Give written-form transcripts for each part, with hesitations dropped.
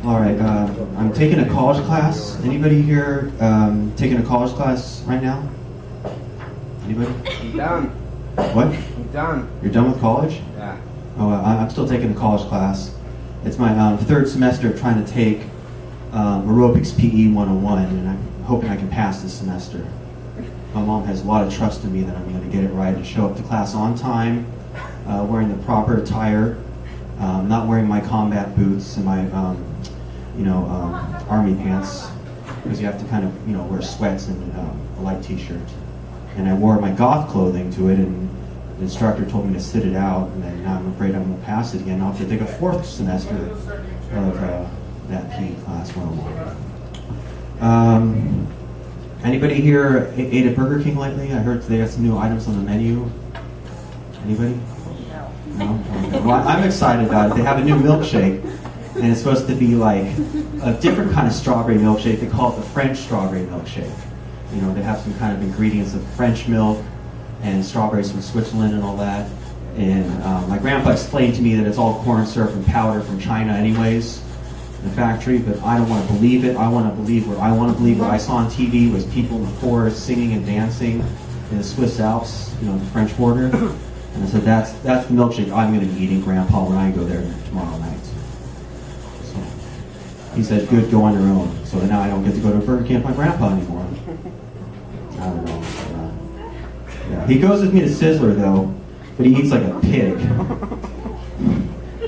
All right, I'm taking a college class. Anybody here taking a college class right now? Anybody? I'm done. What? I'm done. You're done with college? Yeah. Oh, I'm still taking a college class. It's my third semester of trying to take aerobics PE 101, and I'm hoping I can pass this semester. My mom has a lot of trust in me that I'm going to get it right and show up to class on time, wearing the proper attire, not wearing my combat boots and my army pants, because you have to kind of wear sweats and a light t-shirt. And I wore my goth clothing to it, and the instructor told me to sit it out, and then now I'm afraid I'm going to pass it again. I'll have to take a fourth semester of that PE class 101. Anybody here ate at Burger King lately? I heard they got some new items on the menu. Anybody? No? Okay. Well, I'm excited about it. They have a new milkshake, and it's supposed to be like a different kind of strawberry milkshake. They call it the French strawberry milkshake. They have some kind of ingredients of French milk and strawberries from Switzerland and all that. And my grandpa explained to me that it's all corn syrup and powder from China anyways, in the factory, but I don't want to believe it. I want to believe what I want to believe. What I saw on TV was people in the forest singing and dancing in the Swiss Alps, the French border. And I said, that's the milkshake I'm going to be eating, Grandpa, when I go there tomorrow night. So he said, good, go on your own. So now I don't get to go to Burger King with my grandpa anymore. I don't know. Yeah. He goes with me to Sizzler, though, but he eats like a pig.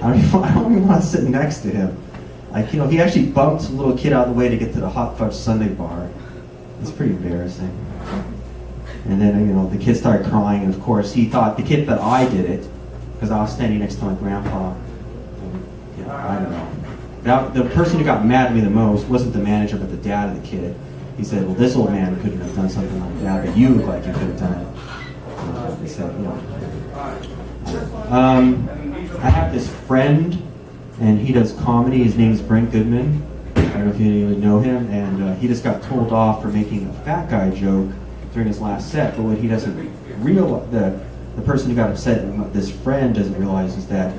I don't even want to sit next to him. He actually bumped a little kid out of the way to get to the hot fudge sundae bar. It's pretty embarrassing. And then, the kid started crying, and of course, he thought the kid that I did it, because I was standing next to my grandpa. And, I don't know. Now, the person who got mad at me the most wasn't the manager, but the dad of the kid. He said, well, this old man couldn't have done something like that, but you look like you could have done it. He said, I have this friend, and he does comedy. His name is Brent Goodman. I don't know if you even know him, and he just got told off for making a fat guy joke during his last set. But what he doesn't realize, the person who got upset, this friend doesn't realize, is that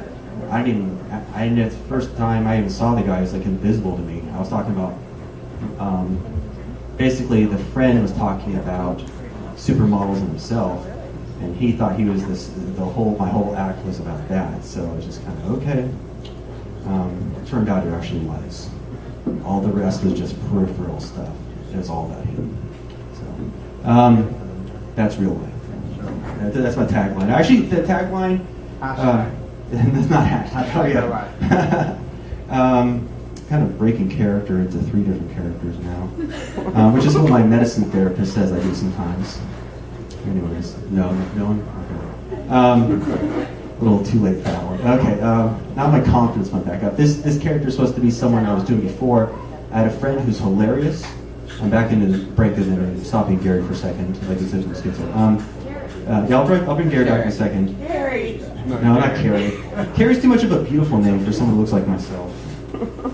the first time I even saw the guy, he was like invisible to me. I was talking about, basically the friend was talking about supermodels and himself, and he thought he was my whole act was about that. So it was just kind of, okay. It turned out it actually was. All the rest was just peripheral stuff. It was all about him. So, that's real life. That's my tagline. Actually, the tagline, that's not hashtag. Kind of breaking character into 3 different characters now, which is what my medicine therapist says I do sometimes. Anyways, no one? Okay. A little too late for that one. Okay, now my confidence went back up. This character is supposed to be someone I was doing before. I had a friend who's hilarious. I'm back into the break and stop being Gary for a second, like this is schizo. I'll bring Gary back in a second. Gary! No, not Carrie. Carrie's too much of a beautiful name for someone who looks like myself.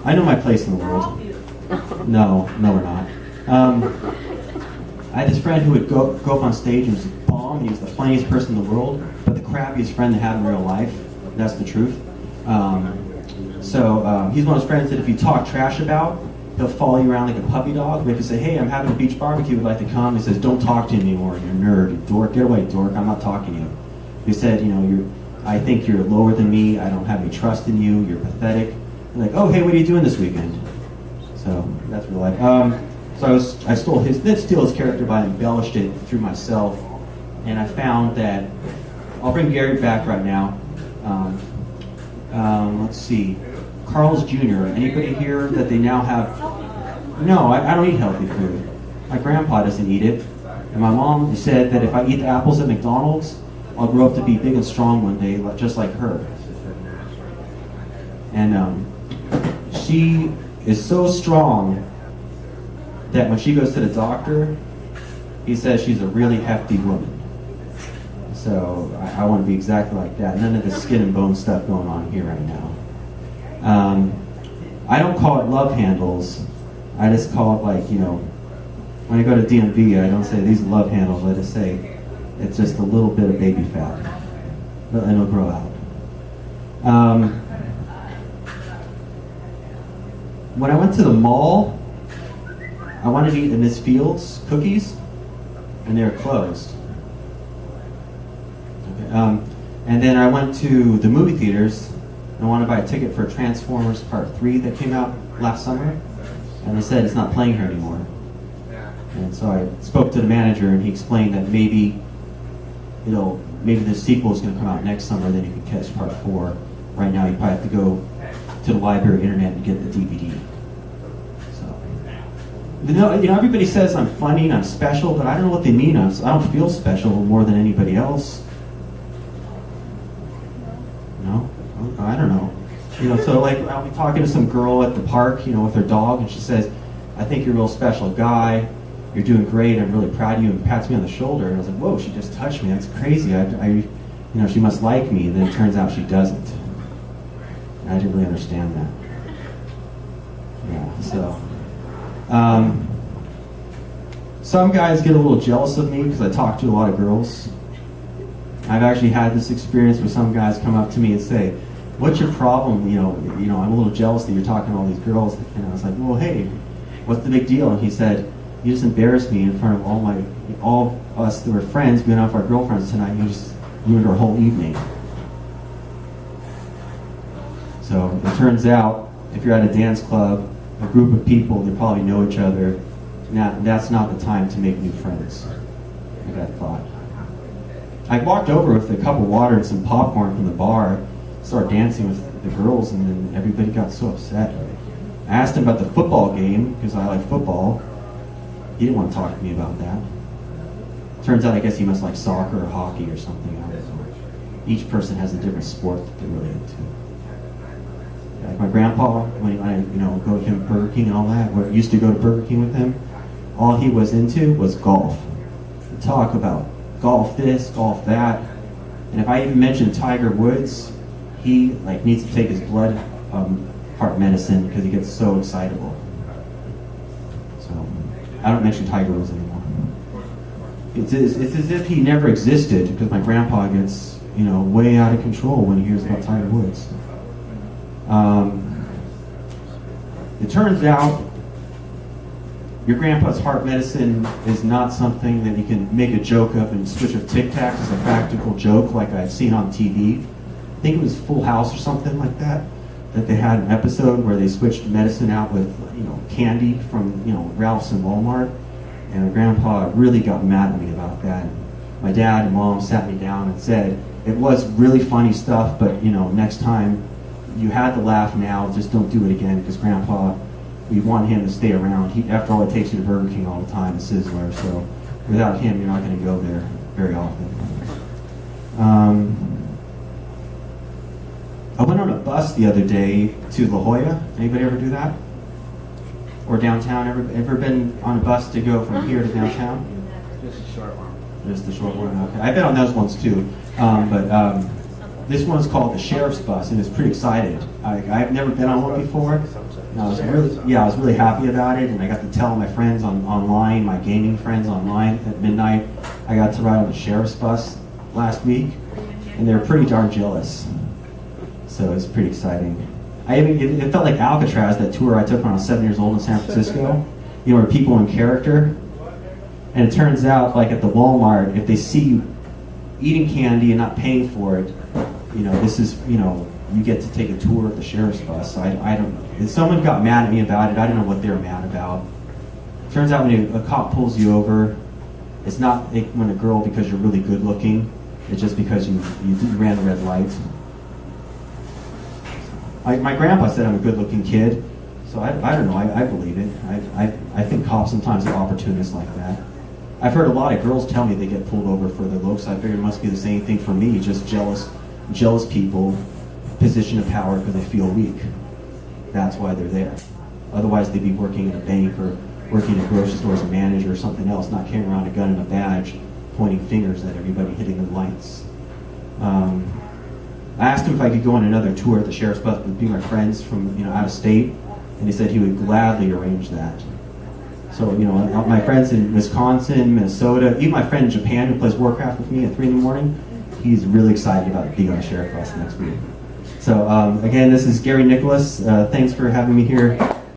I know my place in the world. No, we're not. I had this friend who would go up on stage and was a bomb. He was the funniest person in the world, but the crappiest friend they had in real life. That's the truth. So he's one of those friends that if you talk trash about, he'll follow you around like a puppy dog. But if you say, hey, I'm having a beach barbecue, would like to come, he says, don't talk to me anymore, you're a nerd, you dork, get away, dork, I'm not talking to you. He said, I think you're lower than me, I don't have any trust in you, you're pathetic. I'm like, oh, hey, what are you doing this weekend? So that's real life. So I didn't steal his character, but I embellished it through myself. And I found that, I'll bring Gary back right now. Let's see. Carl's Jr. Anybody here that they now have? No, I don't eat healthy food. My grandpa doesn't eat it. And my mom said that if I eat the apples at McDonald's, I'll grow up to be big and strong one day, just like her. And she is so strong that when she goes to the doctor, he says she's a really hefty woman. So I want to be exactly like that. None of the skin and bone stuff going on here right now. I don't call it love handles. I just call it when I go to DMV, I don't say these are love handles. I just say it's just a little bit of baby fat. And it'll grow out. when I went to the mall, I wanted to eat the Miss Fields cookies, and they were closed. Okay, and then I went to the movie theaters, and I wanted to buy a ticket for Transformers Part 3 that came out last summer, and they said it's not playing here anymore. And so I spoke to the manager, and he explained that maybe the sequel is going to come out next summer, then you can catch Part 4. Right now, you probably have to go to the library, internet, and get the DVD. So, everybody says I'm funny and I'm special, but I don't know what they mean. I don't feel special more than anybody else. No, I don't know. So like I'll be talking to some girl at the park, with her dog, and she says, "I think you're a real special guy. You're doing great. I'm really proud of you," and pats me on the shoulder. And I was like, "Whoa, she just touched me. That's crazy. She must like me." And then it turns out she doesn't. And I didn't really understand that. Yeah. So, some guys get a little jealous of me because I talk to a lot of girls. I've actually had this experience where some guys come up to me and say, "What's your problem? I'm a little jealous that you're talking to all these girls." And I was like, "Well, hey, what's the big deal?" And he said, "You just embarrassed me in front of all of us that were friends, being off our girlfriends tonight. You just ruined our whole evening." So it turns out, if you're at a dance club, a group of people, they probably know each other. Now, that's not the time to make new friends, like I thought. I walked over with a cup of water and some popcorn from the bar, started dancing with the girls, and then everybody got so upset. I asked him about the football game, because I like football. He didn't want to talk to me about that. Turns out, I guess he must like soccer or hockey or something. I don't know. Each person has a different sport that they're really into. Like my grandpa, when I go to him Burger King and all that, where I used to go to Burger King with him, all he was into was golf. He'd talk about golf this, golf that, and if I even mentioned Tiger Woods, he needs to take his blood heart medicine because he gets so excitable. So I don't mention Tiger Woods anymore. It's as if he never existed, because my grandpa gets way out of control when he hears about Tiger Woods. It turns out your grandpa's heart medicine is not something that you can make a joke of and switch of Tic Tacs as a practical joke like I've seen on TV. I think it was Full House or something like that they had an episode where they switched medicine out with candy from Ralph's and Walmart, and my grandpa really got mad at me about that. My dad and mom sat me down and said it was really funny stuff, but next time you had to laugh now, just don't do it again, because Grandpa, we want him to stay around. After all, it takes you to Burger King all the time, a Sizzler, so without him, you're not going to go there very often. I went on a bus the other day to La Jolla. Anybody ever do that? Or downtown? Ever been on a bus to go from here to downtown? Just a short one. Just the short one, okay. I've been on those ones too, but this one's called the Sheriff's Bus, and it's pretty excited. I've never been on one before. And I was really happy about it, and I got to tell my friends online, my gaming friends online at midnight, I got to ride on the Sheriff's Bus last week, and they were pretty darn jealous. So it's pretty exciting. It felt like Alcatraz, that tour I took when I was 7 years old in San Francisco, where people in character. And it turns out, like at the Walmart, if they see you eating candy and not paying for it, this is, you get to take a tour of the Sheriff's Bus. So I don't know. If someone got mad at me about it, I don't know what they were mad about. Turns out when a cop pulls you over, it's not when a girl because you're really good looking. It's just because you ran the red light. My grandpa said I'm a good looking kid, so I don't know. I believe it. I think cops sometimes are opportunists like that. I've heard a lot of girls tell me they get pulled over for their looks. I figure it must be the same thing for me, just jealous people, position of power because they feel weak. That's why they're there. Otherwise, they'd be working at a bank or working at grocery store as a manager or something else, not carrying around a gun and a badge, pointing fingers at everybody, hitting the lights. I asked him if I could go on another tour at the Sheriff's Bus with my friends from out of state, and he said he would gladly arrange that. So, my friends in Wisconsin, Minnesota, even my friend in Japan who plays Warcraft with me at 3 in the morning, he's really excited about being on the Sheriff's Bus next week. So, again, this is Gary Nicholas. Thanks for having me here.